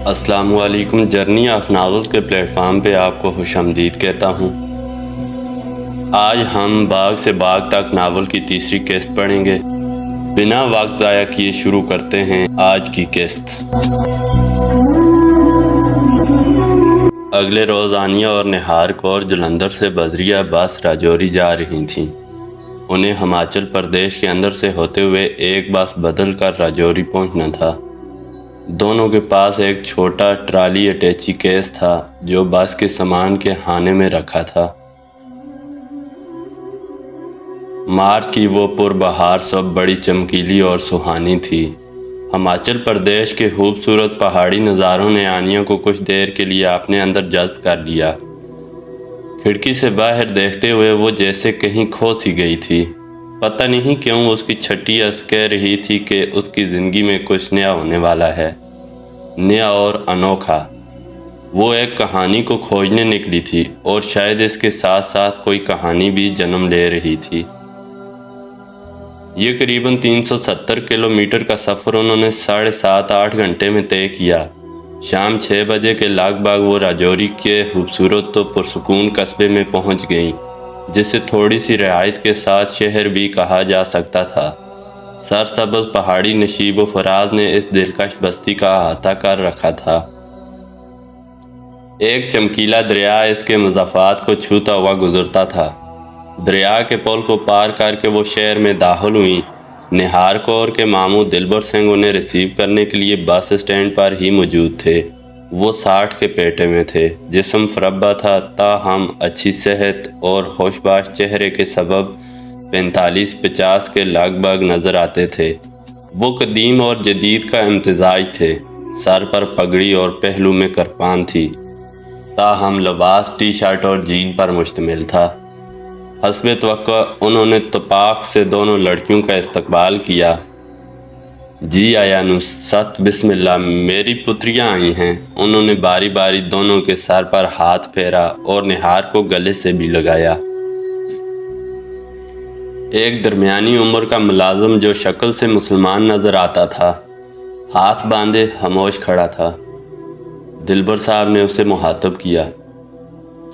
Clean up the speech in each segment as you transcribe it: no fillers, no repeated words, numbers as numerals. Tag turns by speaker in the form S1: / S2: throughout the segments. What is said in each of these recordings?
S1: السلام علیکم۔ Journey of novels کے پلیٹ فارم پہ آپ کو خوش آمدید کہتا ہوں۔ آج ہم باغ سے باغ تک ناول کی تیسری قسط پڑھیں گے۔ بنا وقت ضائع کیے شروع کرتے ہیں آج کی قسط۔ اگلے روز آنیہ اور نہار کور جلندھر سے بذریعہ بس راجوری جا رہی تھیں۔ انہیں ہماچل پردیش کے اندر سے ہوتے ہوئے ایک بس بدل کر راجوری پہنچنا تھا۔ دونوں کے پاس ایک چھوٹا ٹرالی اٹیچی کیس تھا جو بس کے سامان کے خانے میں رکھا تھا۔ مارچ کی وہ پربہار صبح بڑی چمکیلی اور سہانی تھی۔ ہماچل پردیش کے خوبصورت پہاڑی نظاروں نے آنیہ کو کچھ دیر کے لیے اپنے اندر جذب کر لیا۔ کھڑکی سے باہر دیکھتے ہوئے وہ جیسے کہیں کھو سی گئی تھی۔ پتہ نہیں کیوں اس کی چھٹی اس کہہ رہی تھی کہ اس کی زندگی میں کچھ نیا ہونے والا ہے، نیا اور انوکھا۔ وہ ایک کہانی کو کھوجنے نکلی تھی اور شاید اس کے ساتھ ساتھ کوئی کہانی بھی جنم لے رہی تھی۔ یہ قریباً 370 کلومیٹر کا سفر انہوں نے 7.5-8 گھنٹے میں طے کیا۔ شام 6 بجے کے لگ بھگ وہ راجوری کے خوبصورت تو پرسکون قصبے میں پہنچ گئیں، جسے تھوڑی سی رعایت کے ساتھ شہر بھی کہا جا سکتا تھا۔ سرسبز پہاڑی نشیب و فراز نے اس دلکش بستی کا احاطہ کر رکھا تھا۔ ایک چمکیلا دریا اس کے مضافات کو چھوتا ہوا گزرتا تھا۔ دریا کے پل کو پار کر کے وہ شہر میں داخل ہوئیں۔ نہار کور کے ماموں دلبر سنگھ انہیں ریسیو کرنے کے لیے بس اسٹینڈ پر ہی موجود تھے۔ وہ 60 کے پیٹے میں تھے، جسم فربا تھا، تاہم اچھی صحت اور خوش باش چہرے کے سبب 45-50 کے لگ بھگ نظر آتے تھے۔ وہ قدیم اور جدید کا امتزاج تھے۔ سر پر پگڑی اور پہلو میں کرپان تھی، تاہم لباس ٹی شرٹ اور جین پر مشتمل تھا۔ حسب توقع انہوں نے تپاک سے دونوں لڑکیوں کا استقبال کیا۔ جی آیا نو، ست بسم اللہ، میری پتریاں آئی ہیں۔ انہوں نے باری باری دونوں کے سر پر ہاتھ پھیرا اور نہار کو گلے سے بھی لگایا۔ ایک درمیانی عمر کا ملازم جو شکل سے مسلمان نظر آتا تھا، ہاتھ باندھے خاموش کھڑا تھا۔ دلبر صاحب نے اسے مخاطب کیا،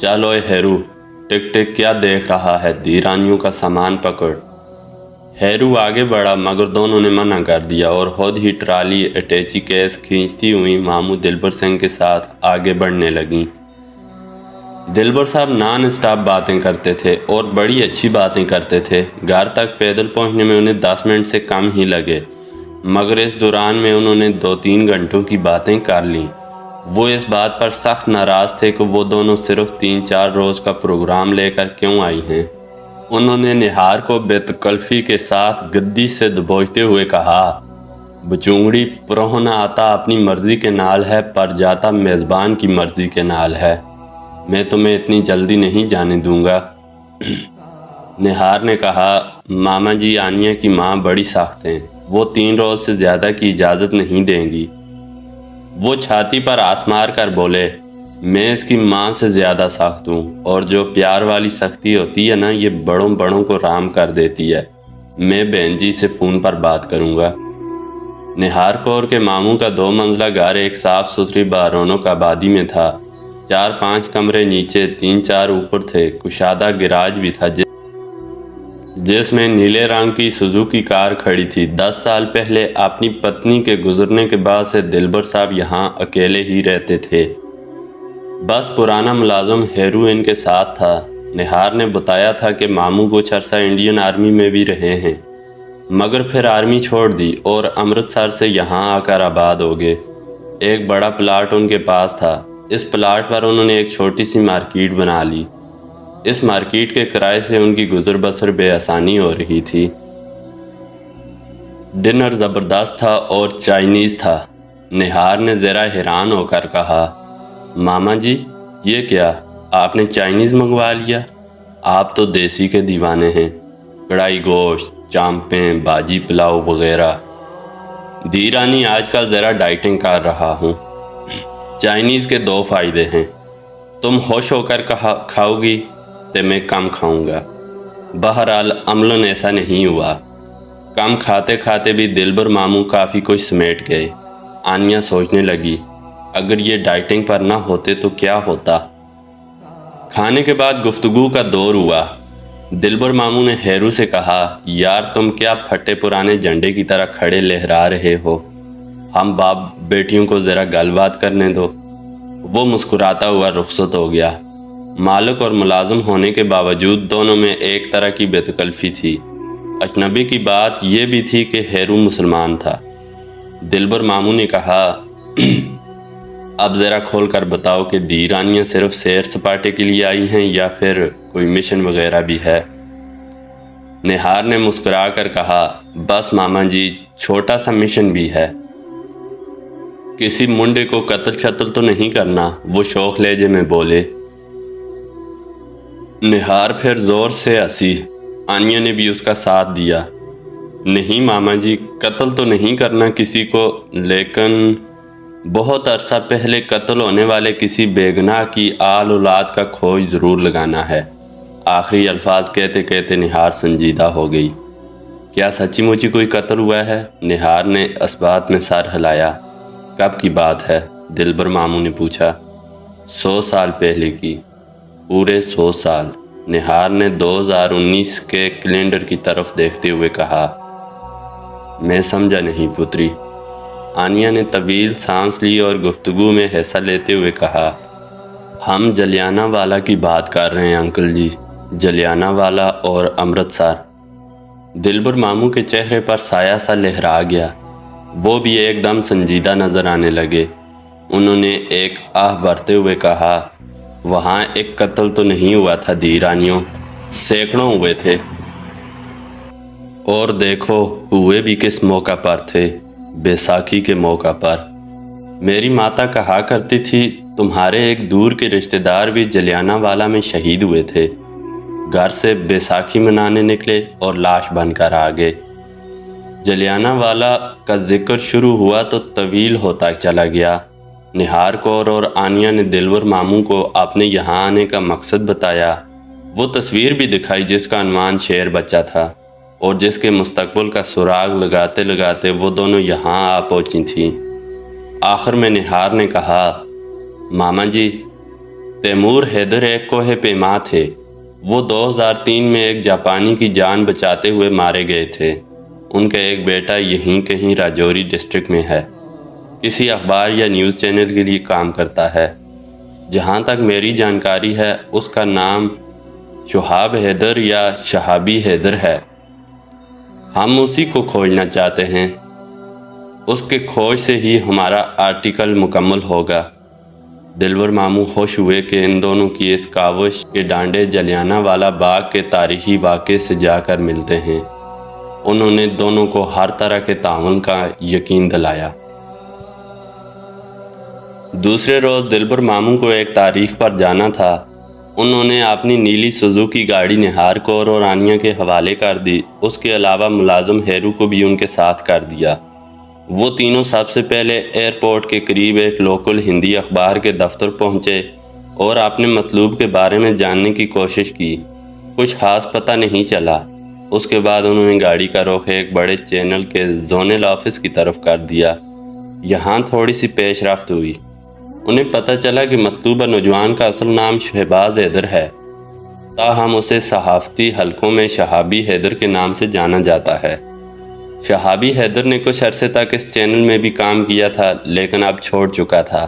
S1: چلو اے ہیرو، ٹک ٹک کیا دیکھ رہا ہے، دیرانیوں کا سامان پکڑ۔ ہیرو آگے بڑھا مگر دونوں نے منع کر دیا اور خود ہی ٹرالی اٹیچی کیس کھینچتی ہوئی ماموں دلبر سنگھ کے ساتھ آگے بڑھنے لگیں۔ دلبر صاحب نان اسٹاپ باتیں کرتے تھے اور بڑی اچھی باتیں کرتے تھے۔ گھر تک پیدل پہنچنے میں انہیں 10 منٹ سے کم ہی لگے، مگر اس دوران میں انہوں نے 2-3 گھنٹوں کی باتیں کر لیں۔ وہ اس بات پر سخت ناراض تھے کہ وہ دونوں صرف 3-4 روز کا پروگرام لے کر کیوں آئی ہیں۔ انہوں نے نہار کو بے تکلفی کے ساتھ گدی سے دبوچتے ہوئے کہا، بچونگڑی، پروہنا آتا اپنی مرضی کے نال ہے پر جاتا میزبان کی مرضی کے نال ہے۔ میں تمہیں اتنی جلدی نہیں جانے دوں گا۔ نہار نے کہا، ماما جی، آنیہ کی ماں بڑی سخت ہیں، وہ 3 روز سے زیادہ کی اجازت نہیں دیں گی۔ وہ چھاتی پر ہاتھ مار کر بولے، میں اس کی ماں سے زیادہ سخت ہوں، اور جو پیار والی سختی ہوتی ہے نا، یہ بڑوں بڑوں کو رام کر دیتی ہے۔ میں بہن جی سے فون پر بات کروں گا۔ نہار کور کے ماموں کا 2 منزلہ گھر ایک صاف ستھری بارونق آبادی میں تھا۔ 4-5 کمرے نیچے، 3-4 اوپر تھے۔ کشادہ گراج بھی تھا جس میں نیلے رنگ کی سوزوکی کار کھڑی تھی۔ 10 سال پہلے اپنی پتنی کے گزرنے کے بعد سے دلبر صاحب یہاں اکیلے ہی رہتے تھے۔ بس پرانا ملازم ہیرو ان کے ساتھ تھا۔ نہار نے بتایا تھا کہ ماموں کچھ عرصہ انڈین آرمی میں بھی رہے ہیں، مگر پھر آرمی چھوڑ دی اور امرتسر سے یہاں آ کر آباد ہو گئے۔ ایک بڑا پلاٹ ان کے پاس تھا۔ اس پلاٹ پر انہوں نے ایک چھوٹی سی مارکیٹ بنا لی۔ اس مارکیٹ کے کرائے سے ان کی گزر بسر بے آسانی ہو رہی تھی۔ ڈنر زبردست تھا اور چائنیز تھا۔ نہار نے ذرا حیران ہو کر کہا، ماما جی، یہ کیا، آپ نے چائنیز منگوا لیا؟ آپ تو دیسی کے دیوانے ہیں، کڑھائی گوشت، چامپیں، باجی پلاؤ وغیرہ۔ دیرانی، آج کل ذرا ڈائٹنگ کر رہا ہوں۔ چائنیز کے 2 فائدے ہیں، تم خوش ہو کر کھاؤ گی تو میں کم کھاؤں گا۔ بہرحال عملاً ایسا نہیں ہوا۔ کم کھاتے کھاتے بھی دلبر ماموں کافی کچھ سمیٹ گئے۔ آنیہ سوچنے لگی، اگر یہ ڈائٹنگ پر نہ ہوتے تو کیا ہوتا؟ کھانے کے بعد گفتگو کا دور ہوا۔ دلبر ماموں نے ہیرو سے کہا، یار تم کیا پھٹے پرانے جھنڈے کی طرح کھڑے لہرا رہے ہو؟ ہم باپ بیٹیوں کو ذرا گل بات کرنے دو۔ وہ مسکراتا ہوا رخصت ہو گیا۔ مالک اور ملازم ہونے کے باوجود دونوں میں ایک طرح کی بے تکلفی تھی۔ اجنبی کی بات یہ بھی تھی کہ ہیرو مسلمان تھا۔ دلبر ماموں نے کہا، اب ذرا کھول کر بتاؤ کہ دی رانیاں صرف سیر سپاٹے کے لیے آئی ہیں یا پھر کوئی مشن وغیرہ بھی ہے؟ نہار نے مسکرا کر کہا، بس ماما جی، چھوٹا سا مشن بھی ہے۔ کسی منڈے کو قتل شتل تو نہیں کرنا؟ وہ شوخ لہجے میں بولے۔ نہار پھر زور سے ہنسی۔ آنیا نے بھی اس کا ساتھ دیا۔ نہیں ماما جی، قتل تو نہیں کرنا کسی کو، لیکن بہت عرصہ پہلے قتل ہونے والے کسی بے گناہ کی آل اولاد کا کھوج ضرور لگانا ہے۔ آخری الفاظ کہتے کہتے نہار سنجیدہ ہو گئی۔ کیا سچی مچی کوئی قتل ہوا ہے؟ نہار نے اثبات میں سر ہلایا۔ کب کی بات ہے؟ دلبر ماموں نے پوچھا۔ 100 سال پہلے کی، پورے 100 سال۔ نہار نے 2019 کے کیلنڈر کی طرف دیکھتے ہوئے کہا۔ میں سمجھا نہیں پتری۔ آنیا نے طویل سانس لی اور گفتگو میں حصہ لیتے ہوئے کہا، ہم جلیانہ والا کی بات کر رہے ہیں انکل جی، جلیانہ والا اور امرتسر۔ دلبر ماموں کے چہرے پر سایہ سا لہرا گیا۔ وہ بھی ایک دم سنجیدہ نظر آنے لگے۔ انہوں نے ایک آہ بھرتے ہوئے کہا، وہاں ایک قتل تو نہیں ہوا تھا دی رانیوں، سینکڑوں ہوئے تھے۔ اور دیکھو ہوئے بھی کس موقع پر تھے، بیساکھی کے موقع پر۔ میری ماتا کہا کرتی تھی، تمہارے ایک دور کے رشتہ دار بھی جلیانہ والا میں شہید ہوئے تھے۔ گھر سے بیساکھی منانے نکلے اور لاش بن کر آگے۔ جلیانہ والا کا ذکر شروع ہوا تو طویل ہوتا چلا گیا۔ نہار کور اور آنیا نے دلبر ماموں کو اپنے یہاں آنے کا مقصد بتایا۔ وہ تصویر بھی دکھائی جس کا عنوان شیر بچہ تھا، اور جس کے مستقبل کا سراغ لگاتے لگاتے وہ دونوں یہاں آ پہنچی تھیں۔ آخر میں نہار نے کہا، ماما جی، تیمور حیدر ایک کوہ پیما تھے۔ وہ 2003 میں ایک جاپانی کی جان بچاتے ہوئے مارے گئے تھے۔ ان کا ایک بیٹا یہیں کہیں راجوری ڈسٹرکٹ میں ہے، کسی اخبار یا نیوز چینل کے لیے کام کرتا ہے۔ جہاں تک میری جانکاری ہے اس کا نام شہاب حیدر یا شہابی حیدر ہے۔ ہم اسی کو کھوجنا چاہتے ہیں۔ اس کے کھوج سے ہی ہمارا آرٹیکل مکمل ہوگا۔ دلبر ماموں خوش ہوئے کہ ان دونوں کی اس کاوش کے ڈانڈے جلیانہ والا باغ کے تاریخی واقعے سے جا کر ملتے ہیں۔ انہوں نے دونوں کو ہر طرح کے تعاون کا یقین دلایا۔ دوسرے روز دلبر ماموں کو ایک تاریخ پر جانا تھا۔ انہوں نے اپنی نیلی سوزوکی گاڑی نہار کور اور آنیا کے حوالے کر دی۔ اس کے علاوہ ملازم ہیرو کو بھی ان کے ساتھ کر دیا۔ وہ تینوں سب سے پہلے ایئرپورٹ کے قریب ایک لوکل ہندی اخبار کے دفتر پہنچے اور اپنے مطلوب کے بارے میں جاننے کی کوشش کی۔ کچھ خاص پتہ نہیں چلا۔ اس کے بعد انہوں نے گاڑی کا رخ ایک بڑے چینل کے زونل آفس کی طرف کر دیا۔ یہاں تھوڑی سی پیش رفت ہوئی۔ انہیں پتہ چلا کہ مطلوبہ نوجوان کا اصل نام شہباز حیدر ہے، تاہم اسے صحافتی حلقوں میں شہابی حیدر کے نام سے جانا جاتا ہے۔ شہابی حیدر نے کچھ عرصے تک اس چینل میں بھی کام کیا تھا، لیکن اب چھوڑ چکا تھا۔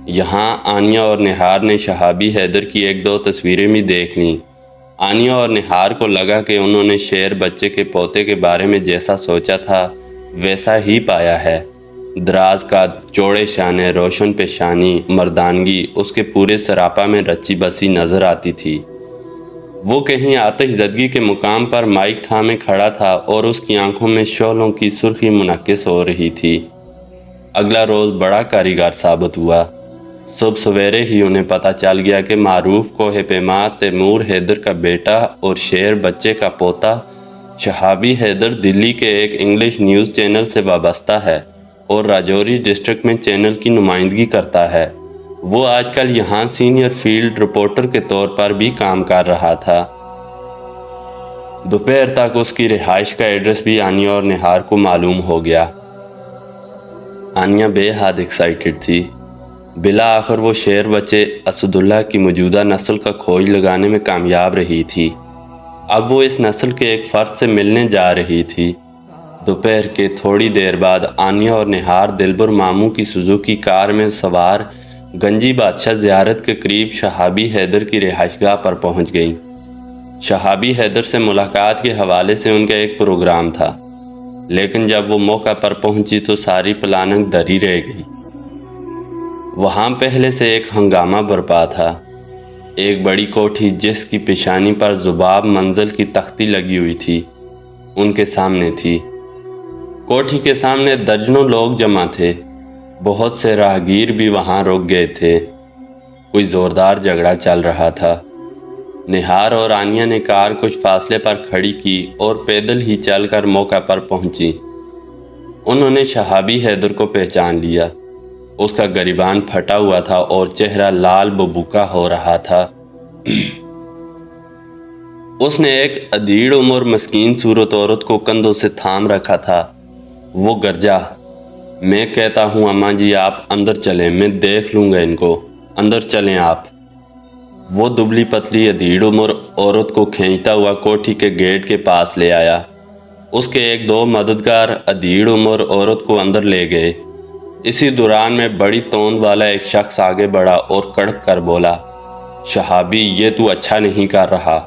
S1: یہاں آنیا اور نہار نے شہابی حیدر کی ایک دو تصویریں بھی دیکھ لیں۔ آنیا اور نہار کو لگا کہ انہوں نے شیر بچے کے پوتے کے بارے میں جیسا سوچا تھا ویسا ہی پایا ہے۔ دراز قد، چوڑے شانے، روشن پیشانی، مردانگی اس کے پورے سراپا میں رچی بسی نظر آتی تھی۔ وہ کہیں آتش زدگی کے مقام پر مائک تھامے کھڑا تھا اور اس کی آنکھوں میں شعلوں کی سرخی منعکس ہو رہی تھی۔ اگلا روز بڑا کاریگر ثابت ہوا۔ صبح سویرے ہی انہیں پتہ چل گیا کہ معروف کوہ پیما تیمور حیدر کا بیٹا اور شیر بچے کا پوتا شہابی حیدر دلی کے ایک انگلش نیوز چینل سے وابستہ ہے اور راجوری ڈسٹرکٹ میں چینل کی نمائندگی کرتا ہے۔ وہ آج کل یہاں سینئر فیلڈ رپورٹر کے طور پر بھی کام کر رہا تھا۔ دوپہر تک اس کی رہائش کا ایڈریس بھی آنیا اور نہار کو معلوم ہو گیا۔ آنیا بے حد ایکسائٹڈ تھی۔ بلا آخر وہ شیر بچے اسداللہ کی موجودہ نسل کا کھوج لگانے میں کامیاب رہی تھی۔ اب وہ اس نسل کے ایک فرد سے ملنے جا رہی تھی۔ دوپہر کے تھوڑی دیر بعد آنیہ اور نہار دلبر ماموں کی سوزوکی کار میں سوار گنجی بادشاہ زیارت کے قریب شہابی حیدر کی رہائش گاہ پر پہنچ گئیں۔ شہابی حیدر سے ملاقات کے حوالے سے ان کا ایک پروگرام تھا، لیکن جب وہ موقع پر پہنچی تو ساری پلاننگ دری رہ گئی۔ وہاں پہلے سے ایک ہنگامہ برپا تھا۔ ایک بڑی کوٹھی جس کی پیشانی پر ذباب منزل کی تختی لگی ہوئی تھی، ان کے سامنے تھی۔ کوٹھی کے سامنے درجنوں لوگ جمع تھے۔ بہت سے راہگیر بھی وہاں رک گئے تھے۔ کوئی زوردار جھگڑا چل رہا تھا۔ نہار اور آنیہ نے کار کچھ فاصلے پر کھڑی کی اور پیدل ہی چل کر موقع پر پہنچی۔ انہوں نے شہابی حیدر کو پہچان لیا۔ اس کا گریبان پھٹا ہوا تھا اور چہرہ لال ببوکا ہو رہا تھا۔ اس نے ایک ادھیڑ عمر مسکین صورت عورت کو کندھوں سے تھام رکھا تھا۔ وہ گرجا، میں کہتا ہوں اماں جی آپ اندر چلیں، میں دیکھ لوں گا ان کو، اندر چلیں آپ۔ وہ دبلی پتلی ادھیڑ عمر عورت کو کھینچتا ہوا کوٹھی کے گیٹ کے پاس لے آیا۔ اس کے ایک دو مددگار ادھیڑ عمر عورت کو اندر لے گئے۔ اسی دوران میں بڑی توند والا ایک شخص آگے بڑھا اور کڑک کر بولا، شہابی یہ تو اچھا نہیں کر رہا،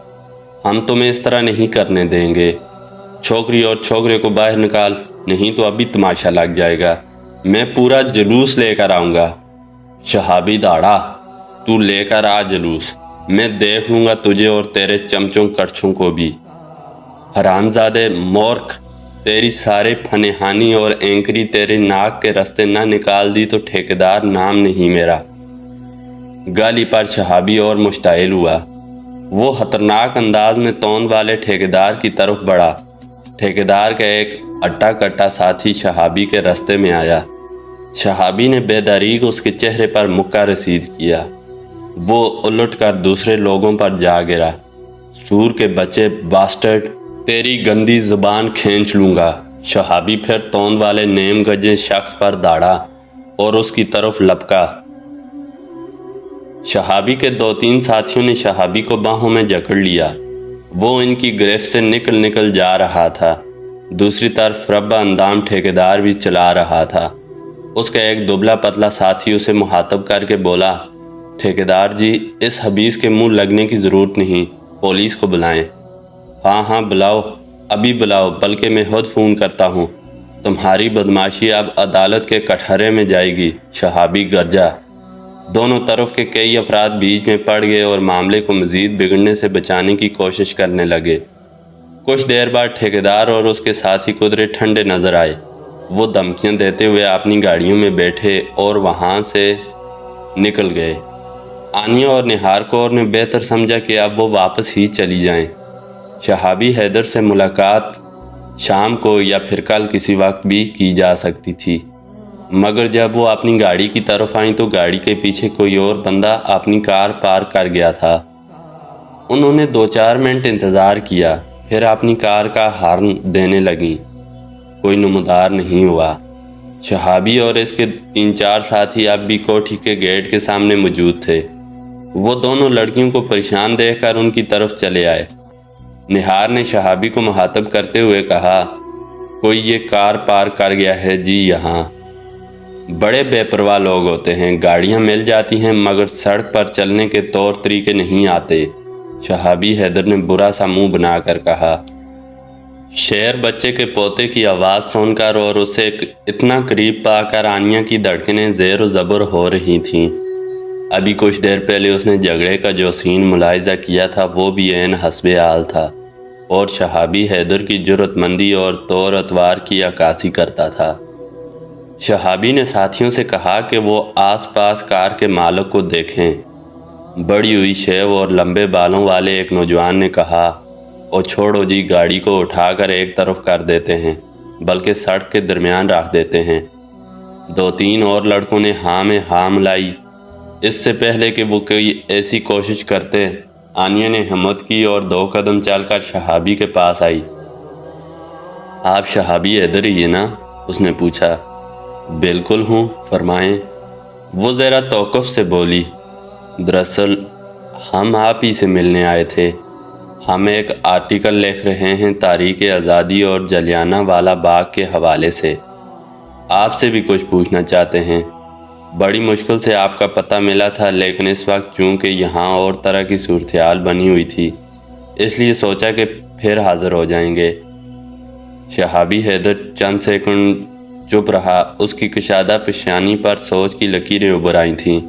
S1: ہم تمہیں اس طرح نہیں کرنے دیں گے۔ چھوکری اور چھوکرے کو باہر نکال، نہیں تو ابھی تماشا لگ جائے گا، میں پورا جلوس لے کر آؤں گا۔ شہابی داڑا، تو لے کر آ جلوس، میں دیکھ لوں گا تجھے اور تیرے چمچوں کڑچھوں کو بھی۔ حرامزادے مورخ، تیری سارے پھنہانی اور اینکری تیرے ناک کے رستے نہ نکال دی تو ٹھیکیدار نام نہیں میرا۔ گالی پر شہابی اور مشتعل ہوا۔ وہ خطرناک انداز میں توند والے ٹھیکیدار کی طرف بڑھا۔ ٹھیکیدار کا ایک اٹا کٹا ساتھی شہابی کے رستے میں آیا۔ شہابی نے بے دریغ اس کے چہرے پر مکہ رسید کیا۔ وہ الٹ کر دوسرے لوگوں پر جا گرا۔ سور کے بچے باسٹرڈ، تیری گندی زبان کھینچ لوں گا۔ شہابی پھر توند والے نیم گجے شخص پر داڑا اور اس کی طرف لپکا۔ شہابی کے دو تین ساتھیوں نے شہابی کو باہوں میں جکڑ لیا۔ وہ ان کی گرفت سے نکل جا رہا تھا۔ دوسری طرف ربا اندام ٹھیکیدار بھی چلا رہا تھا۔ اس کا ایک دبلا پتلا ساتھی اسے مخاطب کر کے بولا، ٹھیکیدار جی اس حبیث کے منہ لگنے کی ضرورت نہیں، پولیس کو بلائیں۔ ہاں بلاؤ، ابھی بلاؤ، بلکہ میں خود فون کرتا ہوں۔ تمہاری بدماشی اب عدالت کے کٹہرے میں جائے گی۔ شہابی گرجا۔ دونوں طرف کے کئی افراد بیچ میں پڑ گئے اور معاملے کو مزید بگڑنے سے بچانے کی کوشش کرنے لگے۔ کچھ دیر بعد ٹھیکیدار اور اس کے ساتھی قدرے ٹھنڈے نظر آئے۔ وہ دھمکیاں دیتے ہوئے اپنی گاڑیوں میں بیٹھے اور وہاں سے نکل گئے۔ آنیہ اور نہار کور نے بہتر سمجھا کہ اب وہ واپس ہی چلی جائیں۔ شہابی حیدر سے ملاقات شام کو یا پھر کل کسی وقت بھی کی جا سکتی تھی، مگر جب وہ اپنی گاڑی کی طرف آئیں تو گاڑی کے پیچھے کوئی اور بندہ اپنی کار پارک کر گیا تھا۔ انہوں نے 2-4 منٹ انتظار کیا، پھر اپنی کار کا ہارن دینے لگیں۔ کوئی نمودار نہیں ہوا۔ شہابی اور اس کے 3-4 ساتھی اب بھی کوٹھی کے گیٹ کے سامنے موجود تھے۔ وہ دونوں لڑکیوں کو پریشان دیکھ کر ان کی طرف چلے آئے۔ نہار نے شہابی کو مخاطب کرتے ہوئے کہا، کوئی یہ کار پارک کر گیا ہے جی یہاں۔ بڑے بے پرواہ لوگ ہوتے ہیں، گاڑیاں مل جاتی ہیں مگر سڑک پر چلنے کے طور طریقے نہیں آتے۔ شہابی حیدر نے برا سا منہ بنا کر کہا۔ شیر بچے کے پوتے کی آواز سن کر اور اسے اتنا قریب پا کر آنیہ کی دھڑکنیں زیر و زبر ہو رہی تھیں۔ ابھی کچھ دیر پہلے اس نے جھگڑے کا جو سین ملاحظہ کیا تھا وہ بھی عین حسب حال تھا اور شہابی حیدر کی جرأت مندی اور طور اتوار کی عکاسی کرتا تھا۔ شہابی نے ساتھیوں سے کہا کہ وہ آس پاس کار کے مالک کو دیکھیں۔ بڑی ہوئی شیو اور لمبے بالوں والے ایک نوجوان نے کہا، او چھوڑو جی، گاڑی کو اٹھا کر ایک طرف کر دیتے ہیں، بلکہ سڑک کے درمیان رکھ دیتے ہیں۔ 2-3 اور لڑکوں نے ہاں میں ہاں ملائی۔ اس سے پہلے کہ وہ کوئی ایسی کوشش کرتے، آنیہ نے ہمت کی اور 2 قدم چل کر شہابی کے پاس آئی۔ آپ شہابی حیدر ہی ہیں نا؟ اس نے پوچھا۔ بالکل ہوں، فرمائیں۔ وہ ذرا توقف سے بولی، دراصل ہم آپ ہی سے ملنے آئے تھے۔ ہم ایک آرٹیکل لکھ رہے ہیں تحریک آزادی اور جلیانہ والا باغ کے حوالے سے، آپ سے بھی کچھ پوچھنا چاہتے ہیں۔ بڑی مشکل سے آپ کا پتہ ملا تھا، لیکن اس وقت چونکہ یہاں اور طرح کی صورتحال بنی ہوئی تھی، اس لیے سوچا کہ پھر حاضر ہو جائیں گے۔ شہابی حیدر چند سیکنڈ چپ رہا، اس کی کشادہ پیشانی پر سوچ کی لکیریں ابھر آئی تھیں۔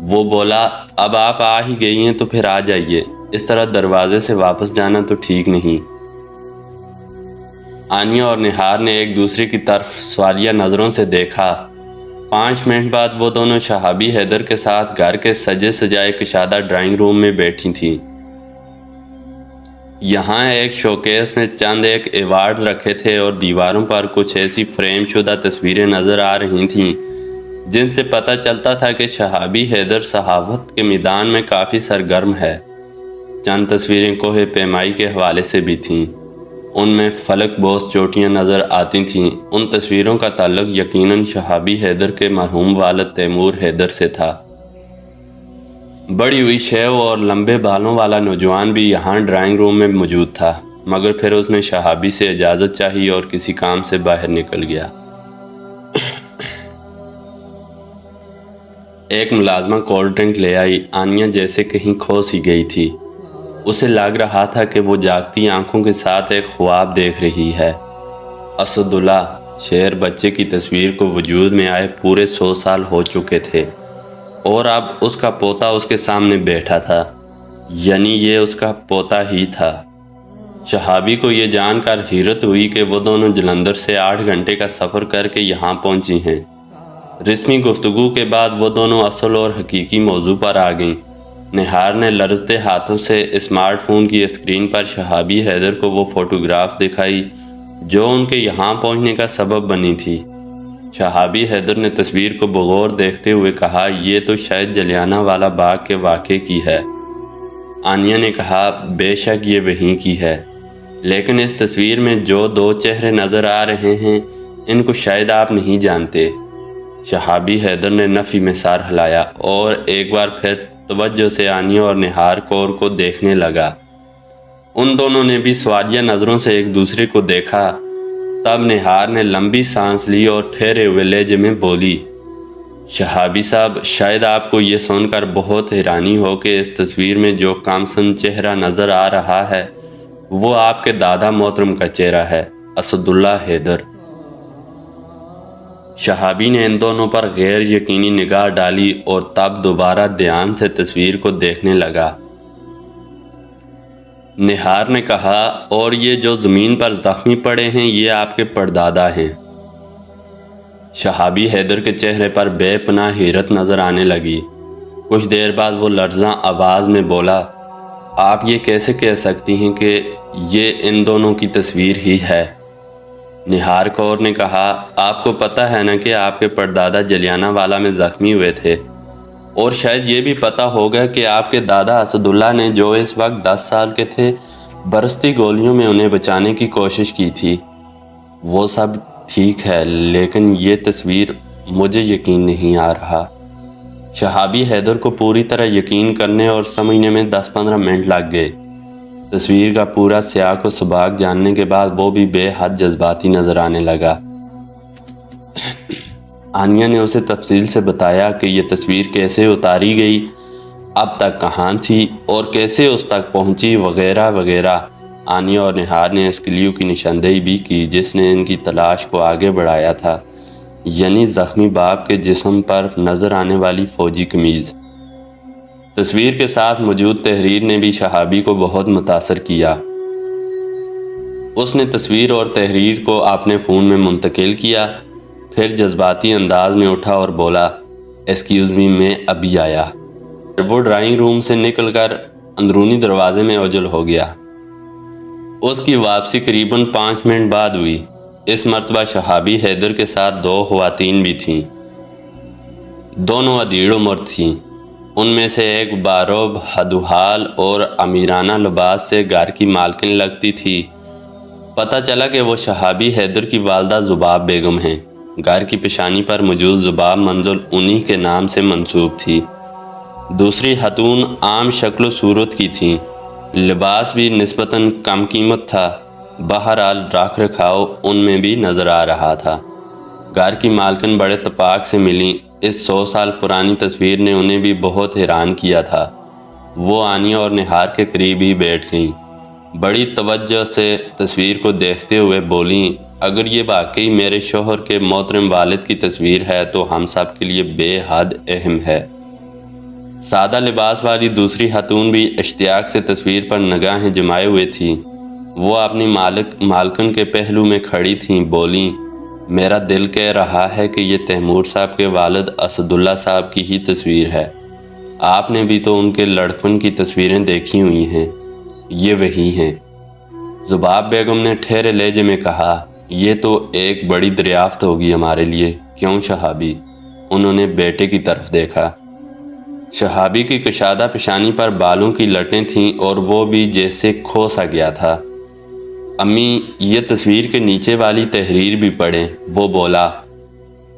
S1: وہ بولا، اب آپ آ ہی گئی ہیں تو پھر آ جائیے، اس طرح دروازے سے واپس جانا تو ٹھیک نہیں۔ آنیا اور نہار نے ایک دوسرے کی طرف سوالیہ نظروں سے دیکھا۔ 5 منٹ بعد وہ دونوں شہابی حیدر کے ساتھ گھر کے سجے سجائے کشادہ ڈرائنگ روم میں بیٹھی تھیں۔ یہاں ایک شوکیس میں چند ایک ایوارڈز رکھے تھے اور دیواروں پر کچھ ایسی فریم شدہ تصویریں نظر آ رہی تھیں جن سے پتہ چلتا تھا کہ شہابی حیدر صحافت کے میدان میں کافی سرگرم ہے۔ چند تصویریں کوہ پیمائی کے حوالے سے بھی تھیں، ان میں فلک بوس چوٹیاں نظر آتی تھیں۔ ان تصویروں کا تعلق یقیناً شہابی حیدر کے مرحوم والد تیمور حیدر سے تھا۔ بڑی ہوئی شیو اور لمبے بالوں والا نوجوان بھی یہاں ڈرائنگ روم میں موجود تھا، مگر پھر اس نے شہابی سے اجازت چاہی اور کسی کام سے باہر نکل گیا۔ ایک ملازمہ کولڈ ڈرنک لے آئی۔ آنیا جیسے کہیں کھو سی گئی تھی، اسے لگ رہا تھا کہ وہ جاگتی آنکھوں کے ساتھ ایک خواب دیکھ رہی ہے۔ اسد اللہ شیر بچے کی تصویر کو وجود میں آئے پورے 100 سال ہو چکے تھے، اور اب اس کا پوتا اس کے سامنے بیٹھا تھا، یعنی یہ اس کا پوتا ہی تھا۔ شہابی کو یہ جان کر حیرت ہوئی کہ وہ دونوں جلندھر سے 8 گھنٹے کا سفر کر کے یہاں پہنچی ہیں۔ رسمی گفتگو کے بعد وہ دونوں اصل اور حقیقی موضوع پر آ گئیں۔ نہار نے لرزتے ہاتھوں سے اسمارٹ فون کی اسکرین پر شہابی حیدر کو وہ فوٹوگراف دکھائی جو ان کے یہاں پہنچنے کا سبب بنی تھی۔ شہابی حیدر نے تصویر کو بغور دیکھتے ہوئے کہا، یہ تو شاید جلیانہ والا باغ کے واقعے کی ہے۔ آنیا نے کہا، بے شک یہ وہیں کی ہے، لیکن اس تصویر میں جو 2 چہرے نظر آ رہے ہیں ان کو شاید آپ نہیں جانتے۔ شہابی حیدر نے نفی میں سر ہلایا اور ایک بار پھر توجہ سے آنیا اور نہار کور کو دیکھنے لگا۔ ان دونوں نے بھی سوالیہ نظروں سے ایک دوسرے کو دیکھا۔ تب نہار نے لمبی سانس لی اور ٹھہرے ہوئے لہجے میں بولی، شہابی صاحب، شاید آپ کو یہ سن کر بہت حیرانی ہو کہ اس تصویر میں جو کامسن چہرہ نظر آ رہا ہے وہ آپ کے دادا محترم کا چہرہ ہے، اسد اللہ حیدر۔ شہابی نے ان دونوں پر غیر یقینی نگاہ ڈالی اور تب دوبارہ دھیان سے تصویر کو دیکھنے لگا۔ نہار نے کہا، اور یہ جو زمین پر زخمی پڑے ہیں یہ آپ کے پردادا ہیں۔ شہابی حیدر کے چہرے پر بے پناہ حیرت نظر آنے لگی۔ کچھ دیر بعد وہ لرزاں آواز میں بولا، آپ یہ کیسے کہہ سکتی ہیں کہ یہ ان دونوں کی تصویر ہی ہے؟ نہار کور نے کہا، آپ کو پتہ ہے نا کہ آپ کے پردادا جلیانہ والا میں زخمی ہوئے تھے، اور شاید یہ بھی پتہ ہوگا کہ آپ کے دادا اسد اللہ نے جو اس وقت 10 سال کے تھے برستی گولیوں میں انہیں بچانے کی کوشش کی تھی۔ وہ سب ٹھیک ہے، لیکن یہ تصویر مجھے یقین نہیں آ رہا۔ شہابی حیدر کو پوری طرح یقین کرنے اور سمجھنے میں 10-15 منٹ لگ گئے۔ تصویر کا پورا سیاق و سباق جاننے کے بعد وہ بھی بے حد جذباتی نظر آنے لگا۔ آنیا نے اسے تفصیل سے بتایا کہ یہ تصویر کیسے اتاری گئی، اب تک کہاں تھی اور کیسے اس تک پہنچی، وغیرہ وغیرہ۔ آنیا اور نہار نے اس کلیو کی نشاندہی بھی کی جس نے ان کی تلاش کو آگے بڑھایا تھا، یعنی زخمی باپ کے جسم پر نظر آنے والی فوجی قمیض۔ تصویر کے ساتھ موجود تحریر نے بھی شہابی کو بہت متاثر کیا۔ اس نے تصویر اور تحریر کو اپنے فون میں منتقل کیا، پھر جذباتی انداز میں اٹھا اور بولا، ایکسکیوز می، میں ابھی آیا۔ وہ ڈرائنگ روم سے نکل کر اندرونی دروازے میں اوجھل ہو گیا۔ اس کی واپسی قریباً 5 منٹ بعد ہوئی۔ اس مرتبہ شہابی حیدر کے ساتھ 2 خواتین بھی تھیں۔ دونوں ادھیڑ عمر تھیں۔ ان میں سے ایک باروب ہدوحال اور امیرانہ لباس سے گھر کی مالکن لگتی تھی۔ پتہ چلا کہ وہ شہابی حیدر کی والدہ زباب بیگم ہیں۔ گھر کی پیشانی پر موجود ذباب منزل انہی کے نام سے منسوب تھی۔ دوسری خاتون عام شکل و صورت کی تھیں، لباس بھی نسبتاً کم قیمت تھا، بہرحال رکھ رکھاؤ ان میں بھی نظر آ رہا تھا۔ گھر کی مالکن بڑے اتفاق سے ملیں، اس 100 سال پرانی تصویر نے انہیں بھی بہت حیران کیا تھا۔ وہ آنیہ اور نہار کے قریب ہی بیٹھ گئیں، بڑی توجہ سے تصویر کو دیکھتے ہوئے بولیں، اگر یہ واقعی میرے شوہر کے محترم والد کی تصویر ہے تو ہم سب کے لیے بے حد اہم ہے۔ سادہ لباس والی دوسری خاتون بھی اشتیاق سے تصویر پر نگاہیں جمائے ہوئے تھی۔ وہ اپنی مالکن کے پہلو میں کھڑی تھیں، بولیں، میرا دل کہہ رہا ہے کہ یہ تیمور صاحب کے والد اسد اللہ صاحب کی ہی تصویر ہے۔ آپ نے بھی تو ان کے لڑکپن کی تصویریں دیکھی ہوئی ہیں، یہ وہی ہیں۔ ذباب بیگم نے ٹھہرے لہجے میں کہا، یہ تو ایک بڑی دریافت ہوگی ہمارے لیے، کیوں شہابی؟ انہوں نے بیٹے کی طرف دیکھا۔ شہابی کی کشادہ پیشانی پر بالوں کی لٹیں تھیں اور وہ بھی جیسے کھو سا گیا تھا۔ امی، یہ تصویر کے نیچے والی تحریر بھی پڑھیں، وہ بولا۔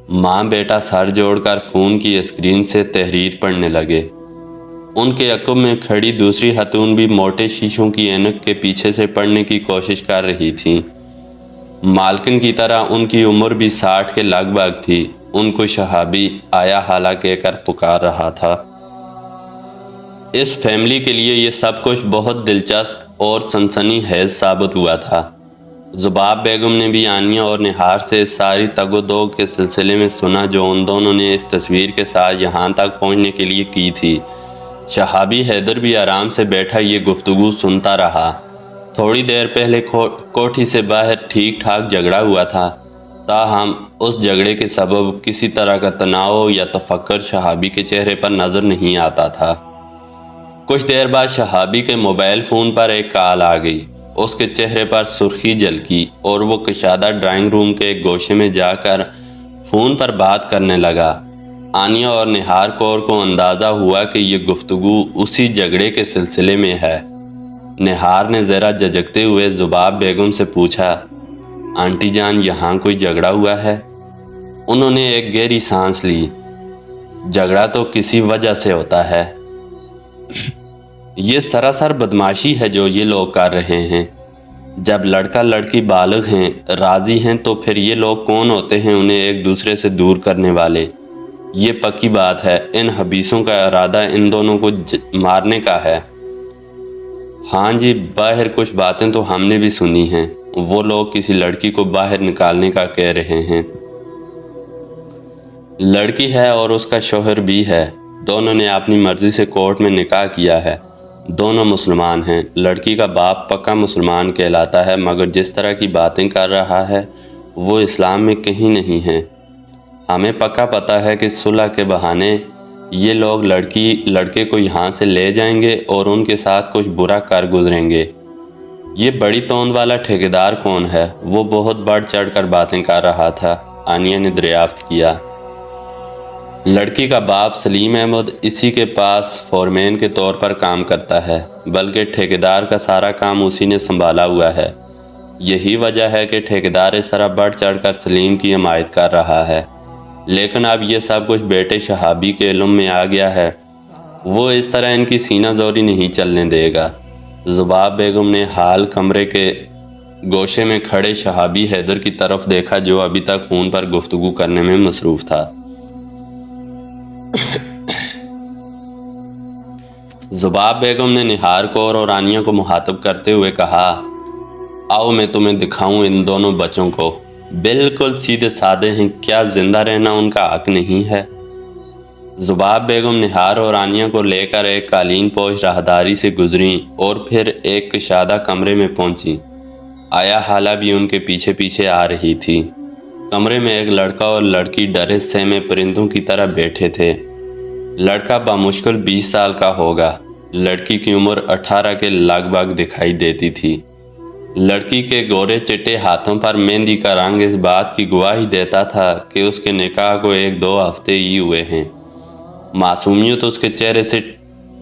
S1: ماں بیٹا سر جوڑ کر فون کی اسکرین سے تحریر پڑھنے لگے۔ ان کے عقب میں کھڑی دوسری خاتون بھی موٹے شیشوں کی اینک کے پیچھے سے پڑھنے کی کوشش کر رہی تھی۔ مالکن کی طرح ان کی عمر بھی 60 کے لگ بھگ تھی۔ ان کو شہابی آیا حالا کہہ کر پکار رہا تھا۔ اس فیملی کے لیے یہ سب کچھ بہت دلچسپ اور سنسنی خیز ثابت ہوا تھا۔ ذباب بیگم نے بھی آنیہ اور نہار سے ساری تگ و دو کے سلسلے میں سنا جو ان دونوں نے اس تصویر کے ساتھ یہاں تک پہنچنے کے لیے کی تھی۔ شہابی حیدر بھی آرام سے بیٹھا یہ گفتگو سنتا رہا۔ تھوڑی دیر پہلے کوٹھی سے باہر ٹھیک ٹھاک جھگڑا ہوا تھا، تاہم اس جھگڑے کے سبب کسی طرح کا تناؤ یا تفکر شہابی کے چہرے پر نظر نہیں آتا تھا۔ کچھ دیر بعد شہابی کے موبائل فون پر ایک کال آ گئی۔ اس کے چہرے پر سرخی جھلکی اور وہ کشادہ ڈرائنگ روم کے ایک گوشے میں جا کر فون پر بات کرنے لگا۔ آنیہ اور نہار کور کو اندازہ ہوا کہ یہ گفتگو اسی جھگڑے کے سلسلے میں ہے۔ نہار نے ذرا جھجکتے ہوئے ذباب بیگم سے پوچھا، آنٹی جان، یہاں کوئی جھگڑا ہوا ہے؟ انہوں نے ایک گہری سانس لی۔ جھگڑا تو کسی وجہ سے ہوتا ہے، یہ سراسر بدماشی ہے جو یہ لوگ کر رہے ہیں۔ جب لڑکا لڑکی بالغ ہیں، راضی ہیں، تو پھر یہ لوگ کون ہوتے ہیں انہیں ایک دوسرے سے دور کرنے والے؟ یہ پکی بات ہے، ان حبیثوں کا ارادہ ان دونوں کو مارنے کا ہے۔ ہاں جی، باہر کچھ باتیں تو ہم نے بھی سنی ہیں، وہ لوگ کسی لڑکی کو باہر نکالنے کا کہہ رہے ہیں۔ لڑکی ہے اور اس کا شوہر بھی ہے، دونوں نے اپنی مرضی سے کورٹ میں نکاح کیا ہے، دونوں مسلمان ہیں۔ لڑکی کا باپ پکا مسلمان کہلاتا ہے، مگر جس طرح کی باتیں کر رہا ہے وہ اسلام میں کہیں نہیں ہیں۔ ہمیں پکا پتہ ہے کہ صلح کے بہانے یہ لوگ لڑکے کو یہاں سے لے جائیں گے اور ان کے ساتھ کچھ برا کر گزریں گے۔ یہ بڑی توند والا ٹھیکیدار کون ہے؟ وہ بہت بڑھ چڑھ کر باتیں کر رہا تھا، آنیہ نے دریافت کیا۔ لڑکی کا باپ سلیم احمد اسی کے پاس فورمین کے طور پر کام کرتا ہے، بلکہ ٹھیکیدار کا سارا کام اسی نے سنبھالا ہوا ہے۔ یہی وجہ ہے کہ ٹھیکیدار اس طرح بڑھ چڑھ کر سلیم کی حمایت کر رہا ہے۔ لیکن اب یہ سب کچھ بیٹے شہابی کے علم میں آ گیا ہے، وہ اس طرح ان کی سینہ زوری نہیں چلنے دے گا۔ ذباب بیگم نے حال کمرے کے گوشے میں کھڑے شہابی حیدر کی طرف دیکھا جو ابھی تک فون پر گفتگو کرنے میں مصروف تھا۔ ذباب بیگم نے نہار کور اور آنیہ کو مخاطب کرتے ہوئے کہا، آؤ میں تمہیں دکھاؤں ان دونوں بچوں کو، بالکل سیدھے سادے ہیں، کیا زندہ رہنا ان کا حق نہیں ہے؟ ذباب بیگم نہار اور آنیہ کو لے کر ایک قالین پوش راہداری سے گزریں اور پھر ایک کشادہ کمرے میں پہنچیں۔ آیا حالہ بھی ان کے پیچھے پیچھے آ رہی تھی۔ کمرے میں ایک لڑکا اور لڑکی ڈرے سہمے پرندوں کی طرح بیٹھے تھے۔ لڑکا بمشکل 20 سال کا ہوگا، لڑکی کی عمر 18 کے لگ بھگ دکھائی دیتی تھی۔ لڑکی کے گورے چٹے ہاتھوں پر مہندی کا رنگ اس بات کی گواہی دیتا تھا کہ اس کے نکاح کو 1-2 ہفتے ہی ہوئے ہیں۔ معصومیت اس کے چہرے سے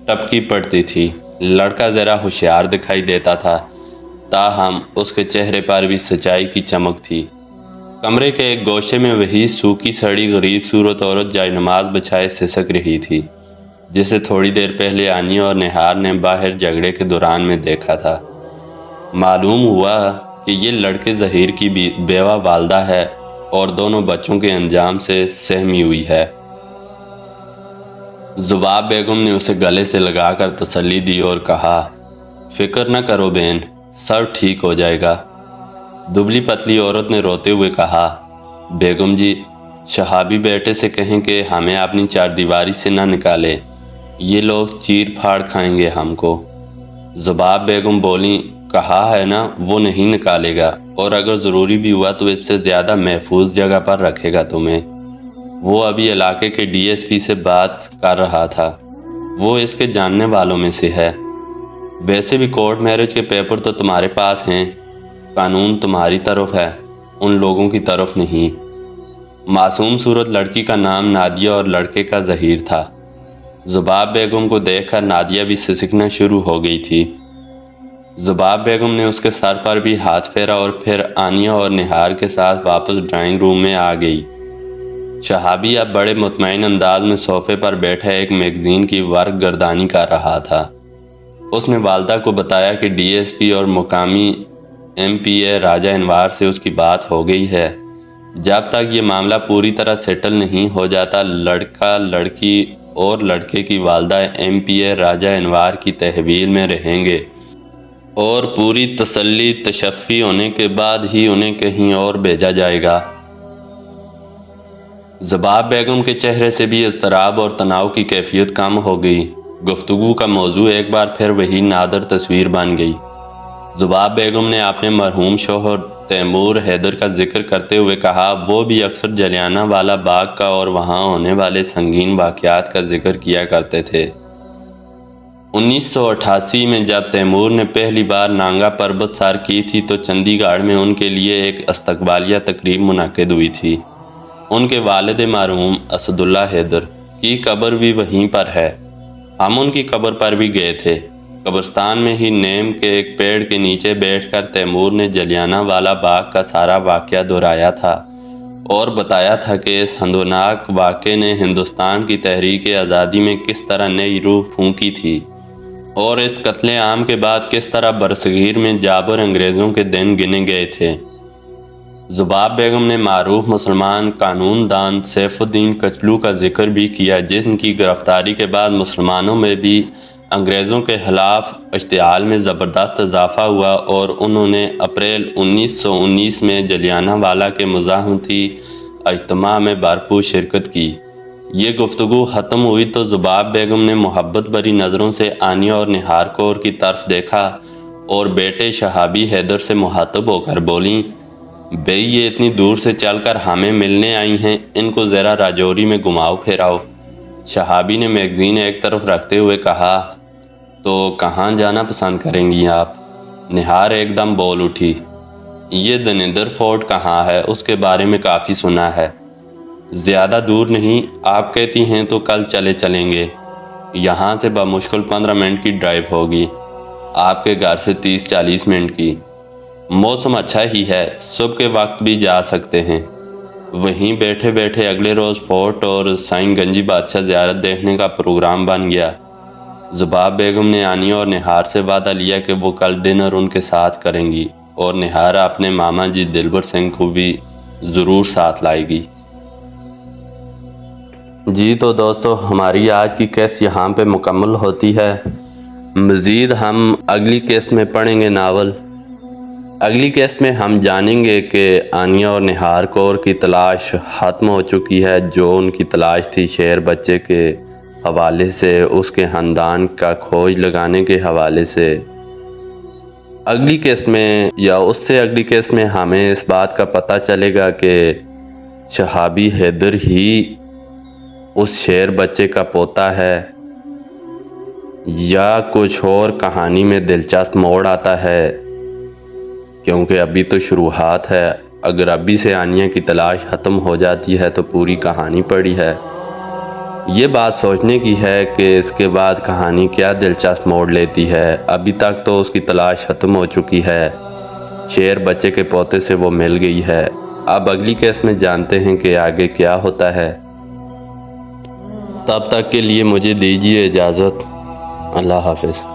S1: ٹپکی پڑتی تھی۔ لڑکا ذرا ہوشیار دکھائی دیتا تھا، تاہم اس کے چہرے پر بھی سچائی کی چمک تھی۔ کمرے کے ایک گوشے میں وہی سوکھی سڑی غریب صورت عورت جائے نماز بچھائے سسک رہی تھی، جسے تھوڑی دیر پہلے آنیا اور نہار نے باہر جھگڑے کے دوران میں دیکھا تھا۔ معلوم ہوا کہ یہ لڑکے ظہیر کی بیوہ والدہ ہے اور دونوں بچوں کے انجام سے سہمی ہوئی ہے۔ زباب بیگم نے اسے گلے سے لگا کر تسلی دی اور کہا، فکر نہ کرو بہن، سب ٹھیک ہو جائے گا۔ دبلی پتلی عورت نے روتے ہوئے کہا، بیگم جی، شہابی بیٹے سے کہیں کہ ہمیں اپنی چار دیواری سے نہ نکالے، یہ لوگ چیر پھاڑ کھائیں گے ہم کو۔ زباب بیگم بولیں، کہا ہے نا وہ نہیں نکالے گا، اور اگر ضروری بھی ہوا تو اس سے زیادہ محفوظ جگہ پر رکھے گا تمہیں۔ وہ ابھی علاقے کے ڈی ایس پی سے بات کر رہا تھا، وہ اس کے جاننے والوں میں سے ہے۔ ویسے بھی کورٹ میرج کے پیپر تو تمہارے پاس ہیں، قانون تمہاری طرف ہے، ان لوگوں کی طرف نہیں۔ معصوم صورت لڑکی کا نام نادیہ اور لڑکے کا ظہیر تھا۔ زباب بیگم کو دیکھ کر نادیہ بھی سسکنا شروع ہو گئی تھی۔ زباب بیگم نے اس کے سر پر بھی ہاتھ پھیرا اور پھر آنیا اور نہار کے ساتھ واپس ڈرائنگ روم میں آ گئی۔ شہابی اب بڑے مطمئن انداز میں صوفے پر بیٹھا ایک میگزین کی ورق گردانی کر رہا تھا۔ اس نے والدہ کو بتایا کہ ڈی ایس پی اور مقامی ایم پی اے راجہ انوار سے اس کی بات ہو گئی ہے۔ جب تک یہ معاملہ پوری طرح سیٹل نہیں ہو جاتا، لڑکا، لڑکی اور لڑکے کی والدہ ایم پی اے راجہ انوار کی تحویل میں رہیں گے، اور پوری تسلی تشفی ہونے کے بعد ہی انہیں کہیں اور بھیجا جائے گا۔ زباب بیگم کے چہرے سے بھی اضطراب اور تناؤ کی کیفیت کم ہو گئی۔ گفتگو کا موضوع ایک بار پھر وہی نادر تصویر بن گئی۔ زباب بیگم نے اپنے مرحوم شوہر تیمور حیدر کا ذکر کرتے ہوئے کہا، وہ بھی اکثر جلیانہ والا باغ کا اور وہاں ہونے والے سنگین واقعات کا ذکر کیا کرتے تھے۔ 1988 میں جب تیمور نے پہلی بار نانگا پربت سر کی تھی تو چندی گڑھ میں ان کے لیے ایک استقبالیہ تقریب منعقد ہوئی تھی۔ ان کے والد مرحوم اسد اللہ حیدر کی قبر بھی وہیں پر ہے۔ ہم ان کی قبر پر بھی گئے تھے۔ قبرستان میں ہی نیم کے ایک پیڑ کے نیچے بیٹھ کر تیمور نے جلیانہ والا باغ کا سارا واقعہ دہرایا تھا اور بتایا تھا کہ اس ہندوناک واقعے نے ہندوستان کی تحریک آزادی میں کس طرح نئی روح پھونکی تھی، اور اس قتل عام کے بعد کس طرح برصغیر میں جابر انگریزوں کے دن گنے گئے تھے۔ زباب بیگم نے معروف مسلمان قانون دان سیف الدین کچلو کا ذکر بھی کیا، جن کی گرفتاری کے بعد مسلمانوں میں بھی انگریزوں کے خلاف اشتعال میں زبردست اضافہ ہوا اور انہوں نے اپریل 1919 میں جلیانہ والا کے مزاحمتی اجتماع میں بھرپور شرکت کی۔ یہ گفتگو ختم ہوئی تو زباب بیگم نے محبت بھری نظروں سے آنیا اور نہار کور کی طرف دیکھا اور بیٹے شہابی حیدر سے مخاطب ہو کر بولیں، بھئی یہ اتنی دور سے چل کر ہمیں ملنے آئی ہیں، ان کو ذرا راجوری میں گھماؤ پھراؤ۔ شہابی نے میگزین ایک طرف رکھتے ہوئے کہا، تو کہاں جانا پسند کریں گی آپ؟ نہار ایک دم بول اٹھی، یہ دنیندر فورٹ کہاں ہے؟ اس کے بارے میں کافی سنا ہے۔ زیادہ دور نہیں، آپ کہتی ہیں تو کل چلیں گے۔ یہاں سے بمشکل 15 منٹ کی ڈرائیو ہوگی، آپ کے گھر سے 30-40 منٹ کی۔ موسم اچھا ہی ہے، صبح کے وقت بھی جا سکتے ہیں۔ وہیں بیٹھے بیٹھے اگلے روز فورٹ اور سائیں گنجی بادشاہ زیارت دیکھنے کا پروگرام بن گیا۔ زباب بیگم نے آنیا اور نہار سے وعدہ لیا کہ وہ کل ڈنر ان کے ساتھ کریں گی اور نہار اپنے ماما جی دلبر سنگھ کو بھی ضرور ساتھ لائے گی۔ جی تو دوستو، ہماری آج کی قسط یہاں پہ مکمل ہوتی ہے۔ مزید ہم اگلی قسط میں پڑھیں گے ناول۔ اگلی قسط میں ہم جانیں گے کہ آنیا اور نہار کور کی تلاش ختم ہو چکی ہے۔ جو ان کی تلاش تھی شیر بچے کے حوالے سے، اس کے خاندان کا کھوج لگانے کے حوالے سے، اگلی قسط میں یا اس سے اگلی قسط میں ہمیں اس بات کا پتہ چلے گا کہ شہابی حیدر ہی اس شیر بچے کا پوتا ہے یا کچھ اور کہانی میں دلچسپ موڑ آتا ہے، کیونکہ ابھی تو شروعات ہے۔ اگر ابھی سے آنیا کی تلاش ختم ہو جاتی ہے تو پوری کہانی پڑی ہے۔ یہ بات سوچنے کی ہے کہ اس کے بعد کہانی کیا دلچسپ موڑ لیتی ہے۔ ابھی تک تو اس کی تلاش ختم ہو چکی ہے، شیر بچے کے پوتے سے وہ مل گئی ہے، اب اگلی کیس میں جانتے ہیں کہ آگے کیا ہوتا ہے۔ تب تک کے لیے مجھے دیجیے اجازت۔ اللہ حافظ۔